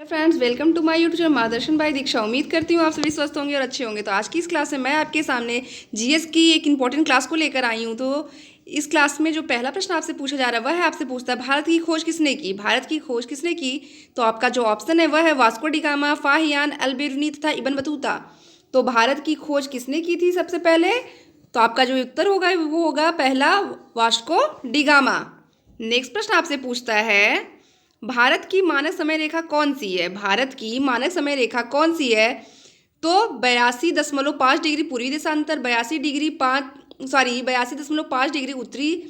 Friends, welcome to my YouTube channel Margdarshan by Diksha. उम्मीद करती हूँ आप सभी स्वस्थ होंगे और अच्छे होंगे। तो आज की इस क्लास में मैं आपके सामने जीएस की एक इंपॉर्टेंट क्लास को लेकर आई हूँ। तो इस क्लास में जो पहला प्रश्न आपसे पूछा जा रहा है वह है, आपसे पूछता है भारत की खोज किसने की। भारत की खोज किसने की? तो आपका जो ऑप्शन है वह है वास्को डी गामा, फाहियान, अल-बिरूनी तथा इब्न बतूता। तो भारत की खोज किसने की थी सबसे पहले? तो आपका जो उत्तर होगा वो होगा पहला, वास्को डी गामा। नेक्स्ट प्रश्न आपसे पूछता है भारत की मानक समय रेखा कौन सी है? भारत की मानक समय रेखा कौन सी है? तो 82.5 डिग्री पूर्वी देशांतर, 82.5 डिग्री उत्तरी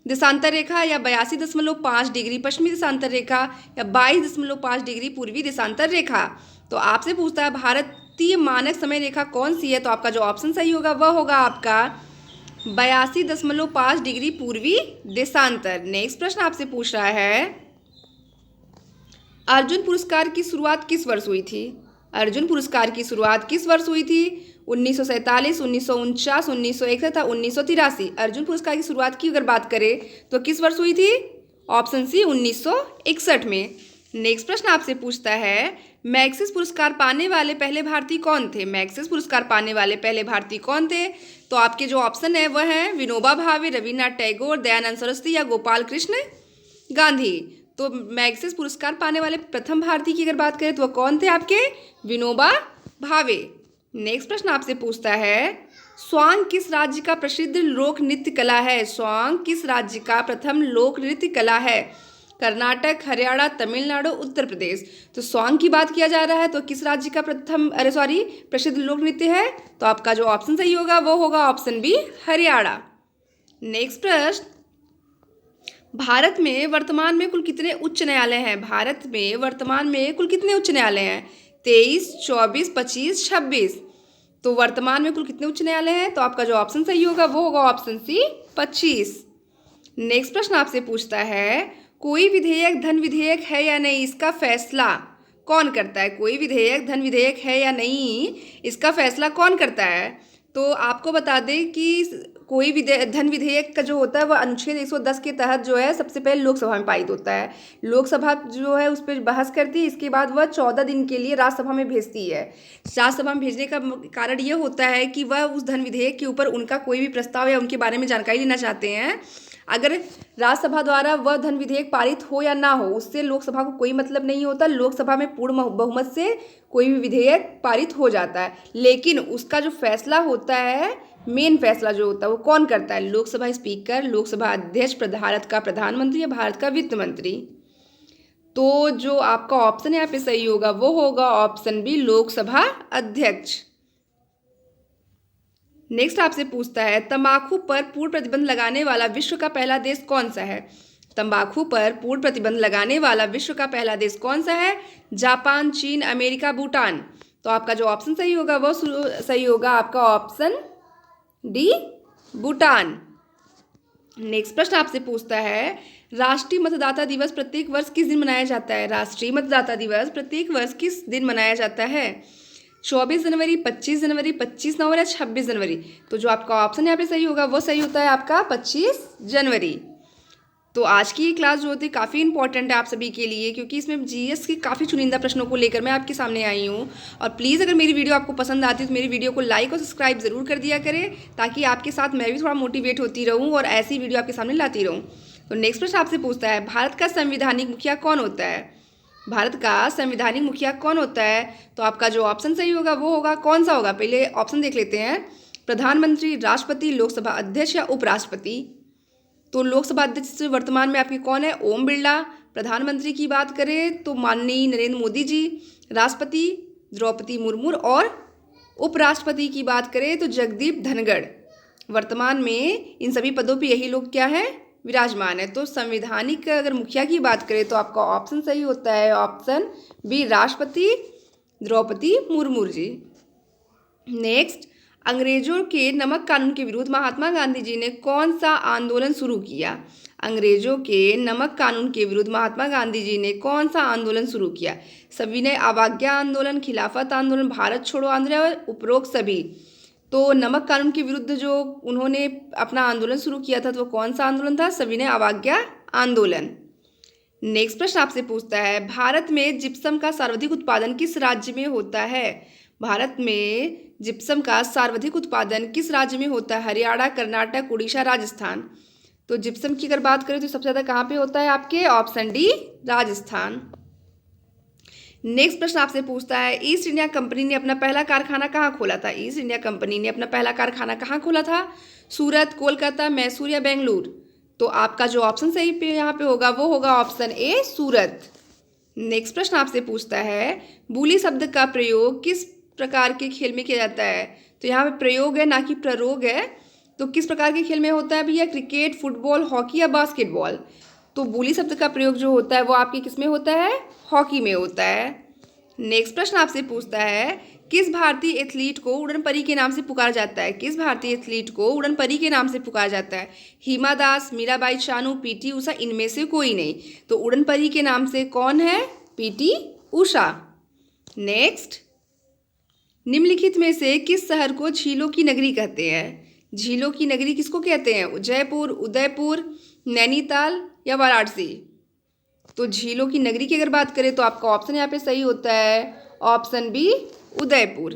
देशांतर रेखा, या 82.5 डिग्री पश्चिमी देशांतर रेखा, या 22.5 डिग्री पूर्वी देशांतर रेखा। तो आपसे पूछता है भारतीय मानक समय रेखा कौन सी है? तो आपका जो ऑप्शन सही होगा वह होगा आपका 82.5 डिग्री पूर्वी देशांतर। नेक्स्ट प्रश्न आपसे पूछ रहा है अर्जुन पुरस्कार की शुरुआत किस वर्ष हुई थी? अर्जुन पुरस्कार की शुरुआत किस वर्ष हुई थी? 1947, 1949, 1961 तथा 1983। अर्जुन पुरस्कार की शुरुआत की अगर बात करें तो किस वर्ष हुई थी? ऑप्शन सी 1961 में। नेक्स्ट प्रश्न आपसे पूछता है मैग्सेस पुरस्कार पाने वाले पहले भारतीय कौन थे? मैग्सेस पुरस्कार पाने वाले पहले भारतीय कौन थे? तो आपके जो ऑप्शन है वह है विनोबा भावे, रविन्द्रनाथ टैगोर, दयानंद सरस्वती या गोपाल कृष्ण गांधी। तो मैग्सेस पुरस्कार पाने वाले प्रथम भारतीय की अगर बात करें तो वह कौन थे? आपके विनोबा भावे। नेक्स्ट प्रश्न आपसे पूछता है स्वांग किस राज्य का प्रसिद्ध लोक नृत्य कला है? स्वांग किस राज्य का प्रथम लोक नृत्य कला है? कर्नाटक, हरियाणा, तमिलनाडु, उत्तर प्रदेश। तो स्वांग की बात किया जा रहा है तो किस राज्य का प्रसिद्ध लोक नृत्य है? तो आपका जो ऑप्शन सही होगा वो होगा ऑप्शन बी, हरियाणा। नेक्स्ट प्रश्न भारत में वर्तमान में कुल कितने उच्च न्यायालय हैं? भारत में वर्तमान में कुल कितने उच्च न्यायालय हैं? 23, 24, 25, 26। तो वर्तमान में कुल कितने उच्च न्यायालय हैं? तो आपका जो ऑप्शन सही होगा वो होगा ऑप्शन सी, 25। नेक्स्ट प्रश्न आपसे पूछता है कोई विधेयक धन विधेयक है या नहीं, इसका फैसला कौन करता है? कोई विधेयक धन विधेयक है या नहीं, इसका फैसला कौन करता है? तो आपको बता दें कि कोई धन विधेयक का जो होता है वह अनुच्छेद 110 के तहत जो है सबसे पहले लोकसभा में पारित होता है। लोकसभा जो है उस पर बहस करती है, इसके बाद वह 14 दिन के लिए राज्यसभा में भेजती है। राज्यसभा में भेजने का कारण ये होता है कि वह उस धन विधेयक के ऊपर उनका कोई भी प्रस्ताव या उनके बारे में जानकारी लेना चाहते हैं। अगर राज्यसभा द्वारा वह धन विधेयक पारित हो या ना हो उससे लोकसभा को कोई मतलब नहीं होता। लोकसभा में पूर्ण बहुमत से कोई भी विधेयक पारित हो जाता है, लेकिन उसका जो फैसला होता है, मेन फैसला जो होता है वो कौन करता है? लोकसभा स्पीकर, लोकसभा अध्यक्ष, भारत का प्रधानमंत्री या भारत का वित्त मंत्री। तो जो आपका ऑप्शन यहाँ पे सही होगा वो होगा ऑप्शन बी, लोकसभा अध्यक्ष। नेक्स्ट आपसे पूछता है तंबाकू पर पूर्ण प्रतिबंध लगाने वाला विश्व का पहला देश कौन सा है? तंबाकू पर पूर्ण प्रतिबंध लगाने वाला विश्व का पहला देश कौन सा है? जापान, चीन, अमेरिका, भूटान। तो आपका जो ऑप्शन सही होगा वो सही होगा आपका ऑप्शन डी, भूटान। नेक्स्ट प्रश्न आपसे पूछता है राष्ट्रीय मतदाता दिवस प्रत्येक वर्ष किस दिन मनाया जाता है? राष्ट्रीय मतदाता दिवस प्रत्येक वर्ष किस दिन मनाया जाता है? 24 जनवरी, 25 जनवरी, 25 नवंबर या 26 जनवरी। तो जो आपका ऑप्शन यहाँ पे सही होगा वो सही होता है आपका 25 जनवरी। तो आज की ये क्लास जो होती है काफ़ी इंपॉर्टेंट है आप सभी के लिए, क्योंकि इसमें जीएस के काफ़ी चुनिंदा प्रश्नों को लेकर मैं आपके सामने आई हूँ। और प्लीज़ अगर मेरी वीडियो आपको पसंद आती है तो मेरी वीडियो को लाइक और सब्सक्राइब ज़रूर कर दिया करें, ताकि आपके साथ मैं भी थोड़ा मोटिवेट होती रहूँ और ऐसी वीडियो आपके सामने लाती रहूँ। तो नेक्स्ट प्रश्न आपसे पूछता है भारत का संवैधानिक मुखिया कौन होता है? भारत का संवैधानिक मुखिया कौन होता है? तो आपका जो ऑप्शन सही होगा वो होगा, कौन सा होगा? पहले ऑप्शन देख लेते हैं। प्रधानमंत्री, राष्ट्रपति, लोकसभा अध्यक्ष या उपराष्ट्रपति। तो लोकसभा अध्यक्ष वर्तमान में आपके कौन है? ओम बिरला। प्रधानमंत्री की बात करें तो माननीय नरेंद्र मोदी जी। राष्ट्रपति द्रौपदी मुर्मू और उपराष्ट्रपति की बात करें तो जगदीप धनखड़। वर्तमान में इन सभी पदों पे यही लोग क्या है? विराजमान है। तो संवैधानिक अगर मुखिया की बात करें तो आपका ऑप्शन सही होता है ऑप्शन बी, राष्ट्रपति द्रौपदी मुर्मू जी। नेक्स्ट अंग्रेजों के नमक कानून के विरुद्ध महात्मा गांधी जी ने कौन सा आंदोलन शुरू किया? अंग्रेजों के नमक कानून के विरुद्ध महात्मा गांधी जी ने कौन सा आंदोलन शुरू किया? सविनय अवज्ञा आंदोलन, खिलाफत आंदोलन, भारत छोड़ो आंदोलन, उपरोक्त सभी। तो नमक कानून के विरुद्ध जो उन्होंने अपना आंदोलन शुरू किया था तो वो कौन सा आंदोलन था? सविनय अवज्ञा आंदोलन। नेक्स्ट प्रश्न आपसे पूछता है, भारत में जिप्सम का सर्वाधिक उत्पादन किस राज्य में होता है? भारत में जिप्सम का सर्वाधिक उत्पादन किस राज्य में होता है? हरियाणा, कर्नाटक, उड़ीसा, राजस्थान। तो जिप्सम की अगर बात करें तो सबसे ज़्यादा कहाँ पे होता है आपके? Option D, Rajasthan. नेक्स्ट प्रश्न आपसे पूछता है, ईस्ट इंडिया कंपनी ने अपना पहला कारखाना कहाँ खोला था? ईस्ट इंडिया कंपनी ने अपना पहला कारखाना कहाँ खोला था? सूरत, कोलकाता, मैसूर या बेंगलुरु? तो आपका जो ऑप्शन सही पे यहाँ पे होगा वो होगा ऑप्शन ए, सूरत। नेक्स्ट प्रश्न आपसे पूछता है, बूली शब्द का प्रयोग किस प्रकार के खेल में किया जाता है? तो यहाँ पे प्रयोग है ना कि प्रयोग है। तो किस प्रकार के खेल में होता है भैया? क्रिकेट, फुटबॉल, हॉकी या बास्केटबॉल? तो बूली शब्द का प्रयोग जो होता है वो आपके किस में होता है? हॉकी में होता है। नेक्स्ट प्रश्न आपसे पूछता है, किस भारतीय एथलीट को उड़न परी के नाम से पुकारा जाता है? किस भारतीय एथलीट को उड़न परी के नाम से पुकारा जाता है? हिमा दास, मीराबाई चानू, पीटी उषा, इनमें से कोई नहीं। तो उड़न परी के नाम से कौन है? पीटी उषा। नेक्स्ट, निम्नलिखित में से किस शहर को झीलों की नगरी कहते हैं? झीलों की नगरी किसको कहते हैं? जयपुर, उदयपुर, नैनीताल या वाराणसी? तो झीलों की नगरी की अगर बात करें तो आपका ऑप्शन यहाँ पे सही होता है option B, Udaipur.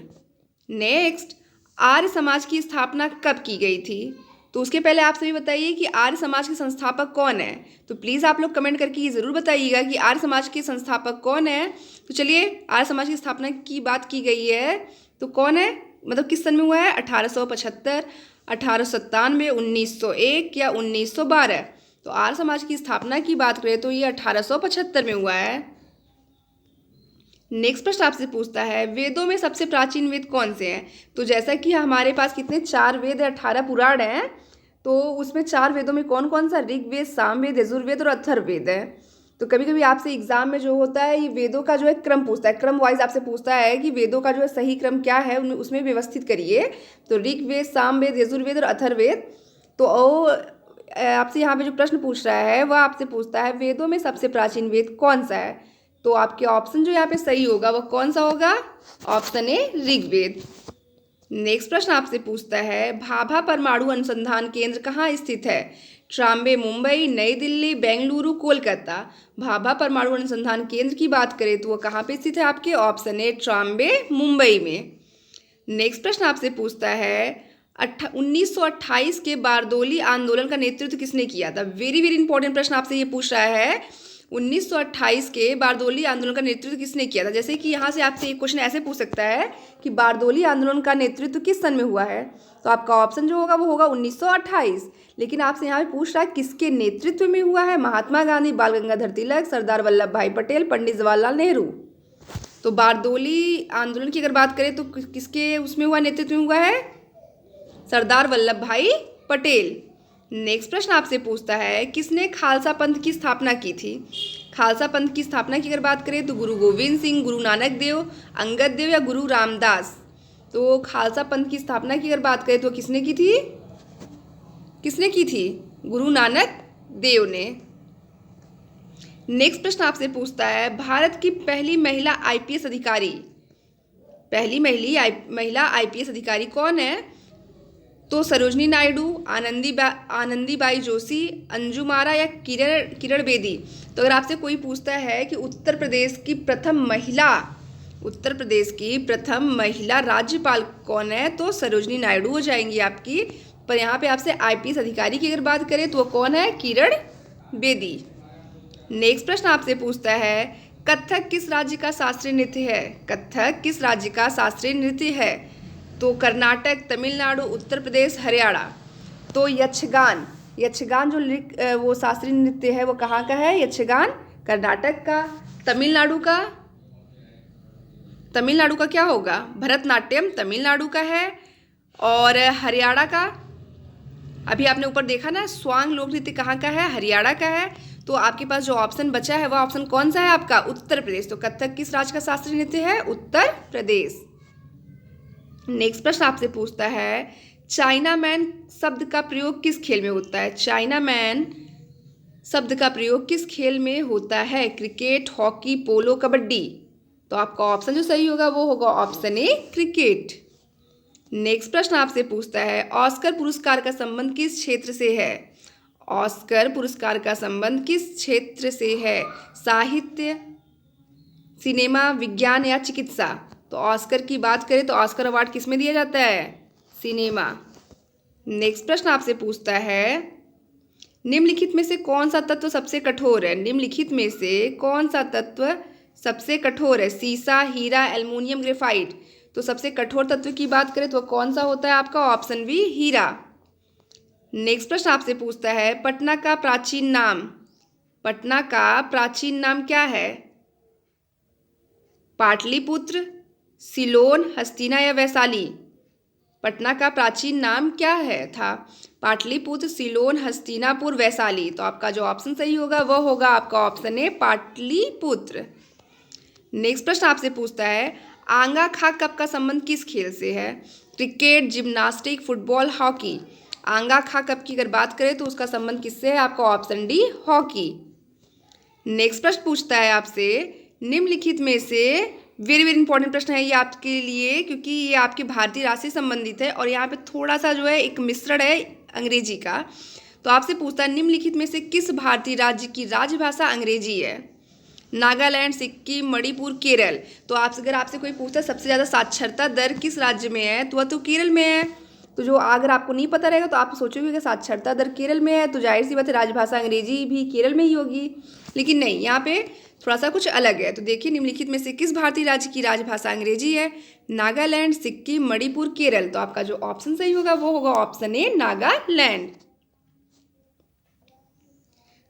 Next, Arya Samaj की स्थापना कब की गई थी? तो उसके पहले आप सभी बताइए कि आर्य समाज के संस्थापक कौन है। तो प्लीज़ आप लोग कमेंट करके ये ज़रूर बताइएगा कि आर्य समाज के संस्थापक कौन है। तो चलिए, आर्य समाज की स्थापना की बात की गई है तो कौन है, मतलब किस सन में हुआ है? 1875, 1897, 1901 या 1912? तो आर्य समाज की स्थापना की बात करें तो ये 1875 में हुआ है। नेक्स्ट प्रश्न आपसे पूछता है, वेदों में सबसे प्राचीन वेद कौन से हैं? तो जैसा कि हमारे पास कितने 4 वेद है, 18 पुराण हैं, तो उसमें 4 वेदों में कौन कौन सा? ऋग्वेद, सामवेद, यजुर्वेद और अथर्ववेद है। तो कभी कभी आपसे एग्जाम में जो होता है ये वेदों का जो है क्रम पूछता है, क्रम वाइज आपसे पूछता है कि वेदों का जो है सही क्रम क्या है, उसमें व्यवस्थित करिए। तो ऋग्वेद, सामवेद, यजुर्वेद और अथर्ववेद। तो आपसे यहाँ पे जो प्रश्न पूछ रहा है वह आपसे पूछता है, वेदों में सबसे प्राचीन वेद कौन सा है? तो आपके ऑप्शन जो यहाँ पे सही होगा वह कौन सा होगा? Option A, Rigveda. नेक्स्ट प्रश्न आपसे पूछता है, भाभा परमाणु अनुसंधान केंद्र कहाँ स्थित है? ट्राम्बे, मुंबई, नई दिल्ली, बेंगलुरु, कोलकाता? भाभा परमाणु अनुसंधान केंद्र की बात करें तो वह कहाँ पे स्थित है आपके? ऑप्शन ए, ट्राम्बे, मुंबई में। नेक्स्ट प्रश्न आपसे पूछता है, 1928 के बारदोली आंदोलन का नेतृत्व किसने किया था? वेरी वेरी इंपॉर्टेंट प्रश्न आपसे ये पूछ रहा है, 1928 के बारदोली आंदोलन का नेतृत्व किसने किया था? जैसे कि यहाँ से आपसे एक क्वेश्चन ऐसे पूछ सकता है कि बारदोली आंदोलन का नेतृत्व किस सन में हुआ है? तो आपका ऑप्शन जो होगा वो होगा 1928। लेकिन आपसे यहाँ पे पूछ रहा है किसके नेतृत्व में हुआ है? महात्मा गांधी, बाल गंगाधर तिलक, सरदार वल्लभ भाई पटेल, पंडित जवाहरलाल नेहरू? तो बारदोली आंदोलन की अगर बात करें तो किसके उसमें हुआ, नेतृत्व में हुआ है? सरदार वल्लभ भाई पटेल। नेक्स्ट प्रश्न आपसे पूछता है, किसने खालसा पंथ की स्थापना की थी? खालसा पंथ की स्थापना की अगर बात करें तो गुरु गोविंद सिंह, गुरु नानक देव, अंगद देव या गुरु रामदास? तो खालसा पंथ की स्थापना की अगर बात करें तो किसने की थी? किसने की थी? गुरु नानक देव ने। नेक्स्ट प्रश्न आपसे पूछता है, भारत की पहली महिला आईपीएस अधिकारी, पहली महिला आईपीएस अधिकारी कौन है? तो सरोजनी नायडू, आनंदीबाई जोशी, अंजुमारा या किरण बेदी? तो अगर आपसे कोई पूछता है कि उत्तर प्रदेश की प्रथम महिला राज्यपाल कौन है, तो सरोजनी नायडू हो जाएंगी आपकी। पर यहाँ पे आपसे आईपीएस अधिकारी की अगर बात करें तो वो कौन है? किरण बेदी। नेक्स्ट प्रश्न आपसे पूछता है, कथक किस राज्य का शास्त्रीय नृत्य है? कथक किस राज्य का शास्त्रीय नृत्य है? तो कर्नाटक, तमिलनाडु, उत्तर प्रदेश, हरियाणा? तो यक्षगान जो वो शास्त्रीय नृत्य है वो कहाँ का है? यक्षगान कर्नाटक का। तमिलनाडु का क्या होगा? भरतनाट्यम तमिलनाडु का है। और हरियाणा का, अभी आपने ऊपर देखा ना, स्वांग लोक नृत्य कहाँ का है? हरियाणा का है। तो आपके पास जो ऑप्शन बचा है वह ऑप्शन कौन सा है आपका? उत्तर प्रदेश। तो कथक किस राज्य का शास्त्रीय नृत्य है? उत्तर प्रदेश। नेक्स्ट प्रश्न आपसे पूछता है, चाइना मैन शब्द का प्रयोग किस खेल में होता है? चाइना मैन शब्द का प्रयोग किस खेल में होता है? क्रिकेट, हॉकी, पोलो, कबड्डी? तो आपका ऑप्शन जो सही होगा वो होगा ऑप्शन ए, क्रिकेट। नेक्स्ट प्रश्न आपसे पूछता है, ऑस्कर पुरस्कार का संबंध किस क्षेत्र से है? ऑस्कर पुरस्कार का संबंध किस क्षेत्र से है? साहित्य, सिनेमा, विज्ञान या चिकित्सा? तो ऑस्कर की बात करें तो ऑस्कर अवार्ड किस में दिया जाता है? सिनेमा। नेक्स्ट प्रश्न आपसे पूछता है, निम्नलिखित में से कौन सा तत्व सबसे कठोर है? निम्नलिखित में से कौन सा तत्व सबसे कठोर है? सीसा, हीरा, एल्युमिनियम, ग्रेफाइट? तो सबसे कठोर तत्व की बात करें तो कौन सा होता है आपका? ऑप्शन बी, हीरा। नेक्स्ट प्रश्न आपसे पूछता है, पटना का प्राचीन नाम, पटना का प्राचीन नाम क्या है? पाटलिपुत्र, सिलोन, हस्तिना या वैशाली? पटना का प्राचीन नाम क्या है था? पाटलिपुत्र, सिलोन, हस्तिनापुर, वैशाली? तो आपका जो ऑप्शन सही होगा वो होगा आपका ऑप्शन ए, पाटलिपुत्र। नेक्स्ट प्रश्न आपसे पूछता है, आंगा खा कप का संबंध किस खेल से है? Cricket, gymnastic, football, hockey? आंगा खा कप की अगर बात करें तो उसका संबंध किससे है? आपका ऑप्शन डी, हॉकी। नेक्स्ट प्रश्न पूछता है आपसे, निम्नलिखित में से वेरी वेरी इंपॉर्टेंट प्रश्न है ये आपके लिए, क्योंकि ये आपके भारतीय राज्य से संबंधित है और यहाँ पे थोड़ा सा जो है एक मिश्रण है अंग्रेजी का। तो आपसे पूछता है, निम्नलिखित में से किस भारतीय राज्य की राजभाषा अंग्रेजी है? नागालैंड, सिक्किम, मणिपुर, केरल? तो अगर आपसे कोई पूछता है सबसे ज़्यादा साक्षरता दर किस राज्य में है, तो वह तो केरल में है। तो जो अगर आपको नहीं पता रहेगा तो आप सोचोगे कि साक्षरता दर केरल में है तो जाहिर सी बात है राजभाषा अंग्रेजी भी केरल में ही होगी, लेकिन नहीं, यहाँ पे थोड़ा सा कुछ अलग है। तो देखिए, निम्नलिखित में से किस भारतीय राज्य की राजभाषा अंग्रेजी है? नागालैंड, सिक्किम, मणिपुर, केरल? तो आपका जो ऑप्शन सही होगा वो होगा ऑप्शन ए, नागालैंड।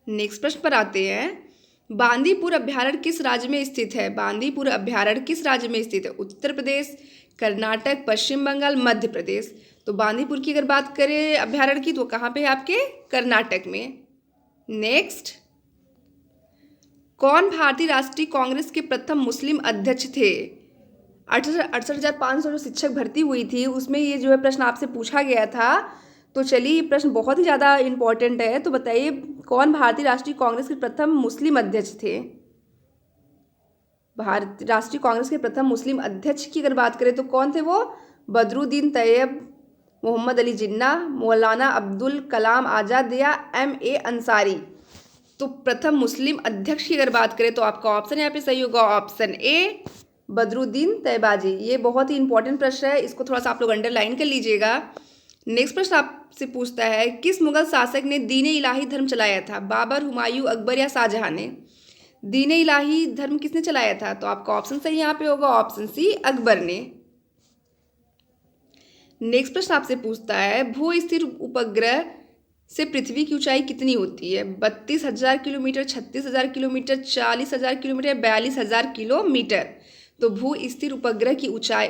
नेक्स्ट प्रश्न पर आते हैं, बांदीपुर अभ्यारण्य किस राज्य में स्थित है? बांदीपुर अभ्यारण्य किस राज्य में स्थित है? उत्तर प्रदेश, कर्नाटक, पश्चिम बंगाल, मध्य प्रदेश? तो बांदीपुर की अगर बात करें अभ्यारण्य की तो कहाँ पे है? आपके कर्नाटक में। नेक्स्ट, कौन भारतीय राष्ट्रीय कांग्रेस के प्रथम मुस्लिम अध्यक्ष थे? 68,500 जो शिक्षक भर्ती हुई थी उसमें ये जो है प्रश्न आपसे पूछा गया था। तो चलिए, ये प्रश्न बहुत ही ज़्यादा इम्पोर्टेंट है। तो बताइए, कौन भारतीय राष्ट्रीय कांग्रेस के प्रथम मुस्लिम अध्यक्ष थे? भारतीय राष्ट्रीय कांग्रेस के प्रथम मुस्लिम अध्यक्ष की अगर बात करें तो कौन थे वो? बदरुद्दीन तैयब, मोहम्मद अली जिन्ना, मौलाना अब्दुल कलाम आज़ाद या M.A. अंसारी? तो प्रथम मुस्लिम अध्यक्ष की अगर बात करें तो आपका ऑप्शन यहाँ पे सही होगा ऑप्शन ए, बदरुद्दीन तैयबाजी। ये बहुत ही इंपॉर्टेंट प्रश्न है, इसको थोड़ा सा आप लोग अंडरलाइन कर लीजिएगा। नेक्स्ट प्रश्न आपसे पूछता है, किस मुगल शासक ने दीन इलाही धर्म चलाया था? बाबर, हुमायूं, अकबर या शाहजहां ने? दीन इलाही धर्म किसने चलाया था? तो आपका ऑप्शन सही यहाँ पे होगा ऑप्शन सी, अकबर ने। नेक्स्ट प्रश्न आपसे पूछता है, भू स्थिर उपग्रह से पृथ्वी की ऊंचाई कितनी होती है? 32,000 किलोमीटर, 36,000 किलोमीटर, 40,000 किलोमीटर, 42,000 किलोमीटर? तो भू स्थिर उपग्रह की ऊंचाई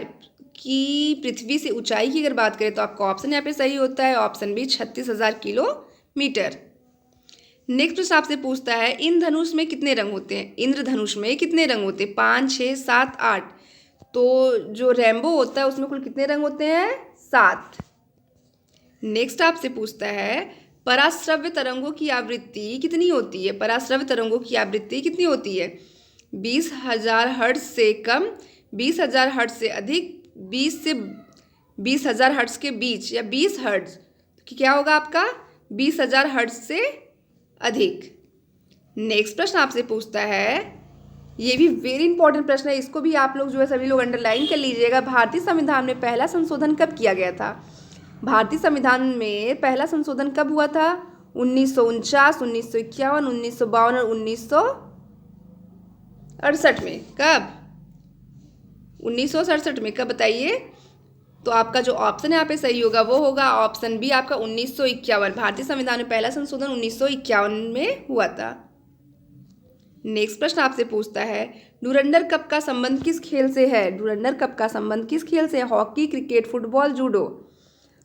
की पृथ्वी से ऊंचाई की अगर बात करें तो आपका ऑप्शन यहाँ पे सही होता है ऑप्शन बी, 36,000 किलोमीटर। नेक्स्ट प्रश्न आपसे पूछता है, इंद्रधनुष में कितने रंग होते हैं? इंद्रधनुष में कितने रंग होते हैं? 5, 6, 7, 8? तो जो रेनबो होता है उसमें कुल कितने रंग होते हैं? 7। नेक्स्ट आपसे पूछता है, पराश्रव्य तरंगों की आवृत्ति कितनी होती है? पराश्रव्य तरंगों की आवृत्ति कितनी होती है? 20,000 हर्ट्ज से कम, 20,000 हर्ट्ज से अधिक, 20 से 20,000 हर्ट्ज के बीच या 20 हर्ट्ज? क्या होगा आपका? 20,000 हर्ट्ज से अधिक। नेक्स्ट प्रश्न आपसे पूछता है, ये भी वेरी इंपॉर्टेंट प्रश्न है, इसको भी आप लोग जो है सभी लोग अंडरलाइन कर लीजिएगा। भारतीय संविधान में पहला संशोधन कब किया गया था? भारतीय संविधान में पहला संशोधन कब हुआ था? 1949, 1951, 1952 और 1968 में। कब? 1967 में। कब बताइए? तो आपका जो ऑप्शन यहाँ पे सही होगा वो होगा ऑप्शन बी, आपका 1951। भारतीय संविधान में पहला संशोधन 1951 में हुआ था। नेक्स्ट प्रश्न आपसे पूछता है, डुरंडर कप का संबंध किस खेल से है? डुरंडर कप का संबंध किस खेल से है? Hockey, cricket, football, judo?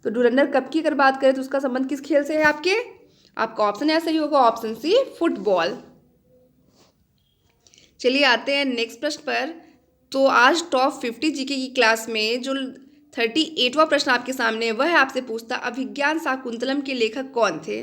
तो डुरंडर कप की अगर बात करें तो उसका संबंध किस खेल से है आपके? आपका ऑप्शन यहाँ सही होगा ऑप्शन सी, फुटबॉल। चलिए आते हैं नेक्स्ट प्रश्न पर। तो आज टॉप 50 जीके की क्लास में जो 38वां प्रश्न आपके सामने है वह आपसे पूछता, अभिज्ञान शाकुंतलम के लेखक कौन थे?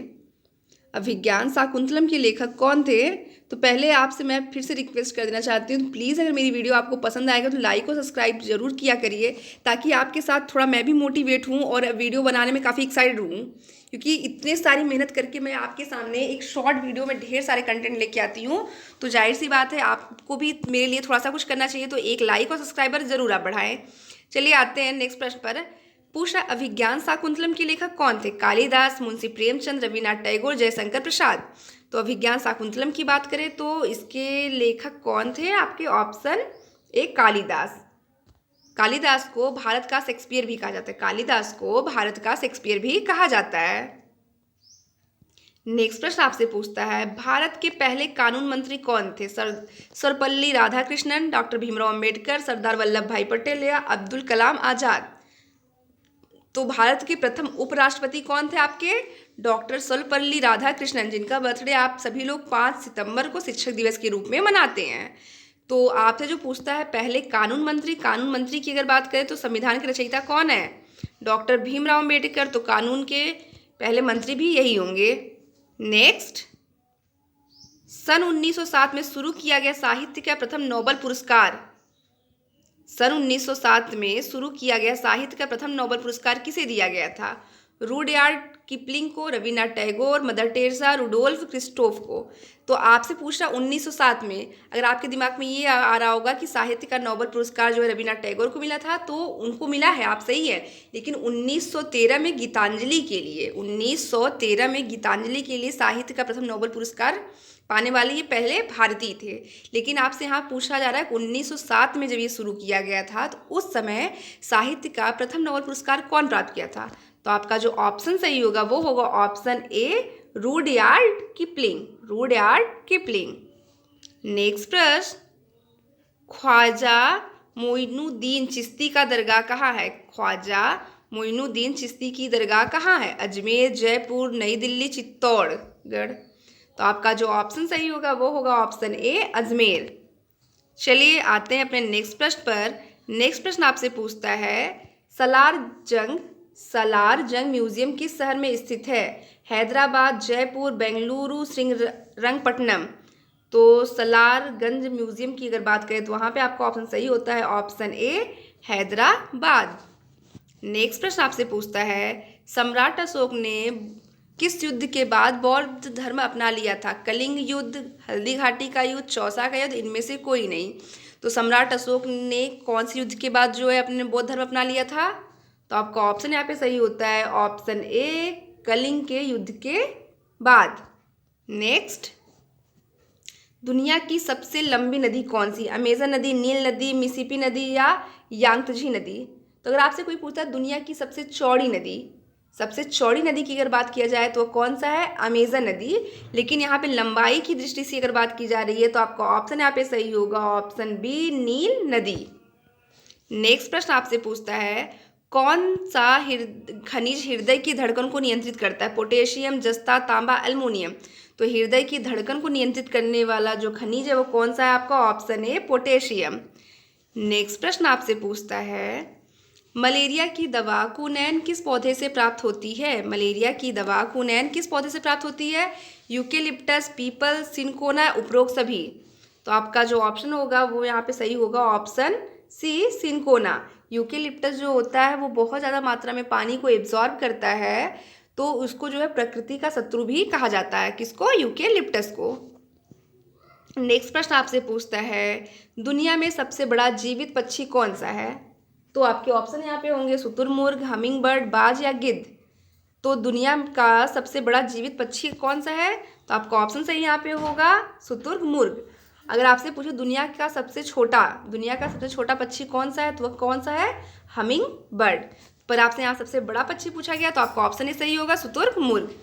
अभिज्ञान शाकुंतलम के लेखक कौन थे? तो पहले आपसे मैं फिर से रिक्वेस्ट कर देना चाहती हूँ, प्लीज़ अगर मेरी वीडियो आपको पसंद आएगा तो लाइक और सब्सक्राइब जरूर किया करिए, ताकि आपके साथ थोड़ा मैं भी मोटिवेट हूँ और वीडियो बनाने में काफ़ी एक्साइटेड हूँ, क्योंकि इतने सारी मेहनत करके मैं आपके सामने एक शॉर्ट वीडियो में ढेर सारे कंटेंट लेके आती हूँ। तो जाहिर सी बात है आपको भी मेरे लिए थोड़ा सा कुछ करना चाहिए, तो एक लाइक और सब्सक्राइबर ज़रूर आप बढ़ाएं। चलिए आते हैं नेक्स्ट प्रश्न पर। पूछ रहा, अभिज्ञान शाकुंतलम के लेखक कौन थे? कालिदास, मुंशी प्रेमचंद, रविन्द्रनाथ टैगोर, जयशंकर प्रसाद। तो अभिज्ञान शाकुंतलम की बात करें तो इसके लेखक कौन थे? आपके ऑप्शन ए कालिदास। कालिदास को भारत का शेक्सपियर भी कहा जाता है। कालिदास को भारत का शेक्सपियर भी कहा जाता है। नेक्स्ट प्रश्न आपसे पूछता है, भारत के पहले कानून मंत्री कौन थे? सर्वपल्ली राधाकृष्णन, डॉक्टर भीमराव अंबेडकर, सरदार वल्लभ भाई पटेल या अब्दुल कलाम आजाद। तो भारत के प्रथम उपराष्ट्रपति कौन थे? आपके डॉक्टर सर्वपल्ली राधाकृष्णन, जिनका बर्थडे आप सभी लोग 5 सितंबर को शिक्षक दिवस के रूप में मनाते हैं। तो आपसे जो पूछता है पहले कानून मंत्री की अगर बात करें तो संविधान के रचयिता कौन है? डॉक्टर भीमराव अंबेडकर। तो कानून के पहले मंत्री भी यही होंगे। नेक्स्ट, सन 1907 में शुरू किया गया साहित्य का प्रथम नोबेल पुरस्कार। सन 1907 में शुरू किया गया साहित्य का प्रथम नोबेल पुरस्कार किसे दिया गया था? रुडयार्ड किपलिंग को, Rabindranath Tagore, Mother Teresa, Rudolf Christoph को। तो आपसे पूछ रहा 1907 में, अगर आपके दिमाग में ये आ रहा होगा कि साहित्य का नोबेल पुरस्कार जो है रविन्द्रनाथ टैगोर को मिला था, तो उनको मिला है, आप सही है। लेकिन 1913 में गीतांजलि के लिए 1913 में गीतांजलि के लिए साहित्य का प्रथम नोबेल पुरस्कार पाने वाले ये पहले भारतीय थे। लेकिन आपसे यहाँ पूछा जा रहा है कि 1907 में जब ये शुरू किया गया था तो उस समय साहित्य का प्रथम नोबेल पुरस्कार कौन प्राप्त किया था? तो आपका जो ऑप्शन सही होगा वो होगा option A, Rudyard Kipling. Rudyard Kipling. Next प्रश्न, ख्वाजा मोइनुद्दीन चिश्ती का दरगाह कहाँ है? ख्वाजा मोइनुद्दीन चिश्ती की दरगाह कहाँ है? अजमेर, जयपुर, नई दिल्ली, चित्तौड़गढ़। तो आपका जो ऑप्शन सही होगा वो होगा ऑप्शन ए, अजमेर। चलिए आते हैं अपने नेक्स्ट प्रश्न पर। नेक्स्ट प्रश्न आपसे पूछता है, सलार जंग म्यूजियम किस शहर में स्थित है? हैदराबाद, जयपुर, बेंगलुरु, श्रीरंगपट्टनम। तो सलारगंज म्यूजियम की अगर बात करें तो वहाँ पे आपका ऑप्शन सही होता है ऑप्शन ए, हैदराबाद। नेक्स्ट प्रश्न आपसे पूछता है, सम्राट अशोक ने किस युद्ध के बाद बौद्ध धर्म अपना लिया था? कलिंग युद्ध, हल्दी घाटी का युद्ध, चौसा का युद्ध, इनमें से कोई नहीं। तो सम्राट अशोक ने कौन से युद्ध के बाद जो है अपने बौद्ध धर्म अपना लिया था? तो आपका ऑप्शन यहाँ पे सही होता है ऑप्शन ए, कलिंग के युद्ध के बाद। नेक्स्ट, दुनिया की सबसे लंबी नदी कौन सी? अमेजन नदी, नील नदी, मिसिसिपी नदी या यांगत्जे नदी। तो अगर आपसे कोई पूछता है दुनिया की सबसे चौड़ी नदी की अगर बात किया जाए तो कौन सा है? अमेजन नदी। लेकिन यहाँ पे लंबाई की दृष्टि से अगर बात की जा रही है तो आपका ऑप्शन यहाँ पे सही होगा ऑप्शन बी, नील नदी। नेक्स्ट प्रश्न आपसे पूछता है, कौन सा खनिज हृदय की धड़कन को नियंत्रित करता है? पोटेशियम, जस्ता, तांबा, एल्युमिनियम। तो हृदय की धड़कन को नियंत्रित करने वाला जो खनिज है वो कौन सा है? आपका ऑप्शन ए, पोटेशियम। नेक्स्ट प्रश्न आपसे पूछता है, मलेरिया की दवा क्विनैन किस पौधे से प्राप्त होती है? मलेरिया की दवा क्विनैन किस पौधे से प्राप्त होती है? यूकेलिप्टस, पीपल, सिनकोना, उपरोक्त सभी। तो आपका जो ऑप्शन होगा वो यहाँ पे सही होगा ऑप्शन सी, सिनकोना। यूकेलिप्टस जो होता है वो बहुत ज़्यादा मात्रा में पानी को एब्जॉर्ब करता है, तो उसको जो है प्रकृति का शत्रु भी कहा जाता है। किसको? यूकेलिप्टस को। नेक्स्ट प्रश्न आपसे पूछता है, दुनिया में सबसे बड़ा जीवित पक्षी कौन सा है? तो आपके ऑप्शन यहाँ पे होंगे शुतुरमुर्ग, हमिंग बर्ड, बाज या गिद्ध। तो दुनिया का सबसे बड़ा जीवित पक्षी कौन सा है? तो आपका ऑप्शन सही यहाँ पे होगा शुतुरमुर्ग। अगर आपसे पूछे दुनिया का सबसे छोटा पक्षी कौन सा है तो वह कौन सा है? Humming bird. पर आपसे यहाँ सबसे बड़ा पक्षी पूछा गया तो आपका ऑप्शन ही सही होगा शुतुरमुर्ग।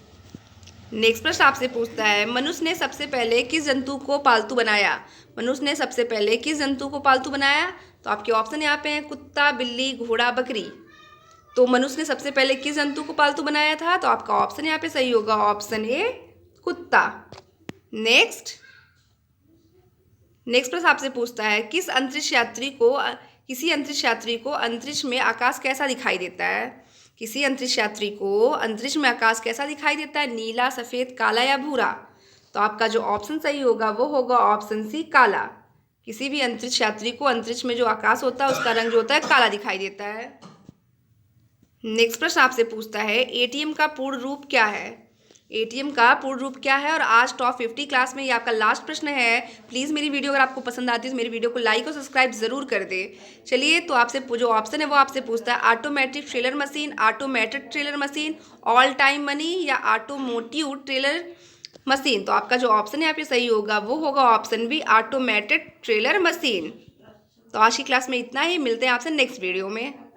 नेक्स्ट प्रश्न आपसे पूछता है, मनुष्य ने सबसे पहले किस जंतु को पालतू बनाया? मनुष्य ने सबसे पहले किस जंतु को पालतू बनाया? तो आपके ऑप्शन यहाँ पे हैं कुत्ता, बिल्ली, घोड़ा, बकरी। तो मनुष्य ने सबसे पहले किस जंतु को पालतू बनाया था? तो आपका ऑप्शन यहाँ पे सही होगा ऑप्शन ए, कुत्ता। नेक्स्ट प्रश्न आपसे पूछता है, किसी अंतरिक्ष यात्री को अंतरिक्ष में आकाश कैसा दिखाई देता है? किसी अंतरिक्ष यात्री को अंतरिक्ष में आकाश कैसा दिखाई देता है? नीला, सफ़ेद, काला या भूरा। तो आपका जो ऑप्शन सही होगा वो होगा ऑप्शन सी, काला। किसी भी अंतरिक्ष यात्री को अंतरिक्ष में जो आकाश होता है उसका रंग जो होता है काला दिखाई देता है। नेक्स्ट प्रश्न आपसे पूछता है, एटीएम का पूर्ण रूप क्या है? एटीएम का पूर्ण रूप क्या है? और आज टॉप 50 क्लास में ये आपका लास्ट प्रश्न है। प्लीज़ मेरी वीडियो अगर आपको पसंद आती है तो मेरी वीडियो को लाइक और सब्सक्राइब जरूर कर दे। चलिए, तो आपसे जो ऑप्शन है वो आपसे पूछता है, automatic trailer machine, automated teller machine, all time money या ऑटोमोटिव ट्रेलर मशीन। तो आपका जो ऑप्शन है यहाँ पे सही होगा वो होगा option B, automated teller machine. तो आज की क्लास में इतना ही, मिलते हैं आपसे नेक्स्ट वीडियो में।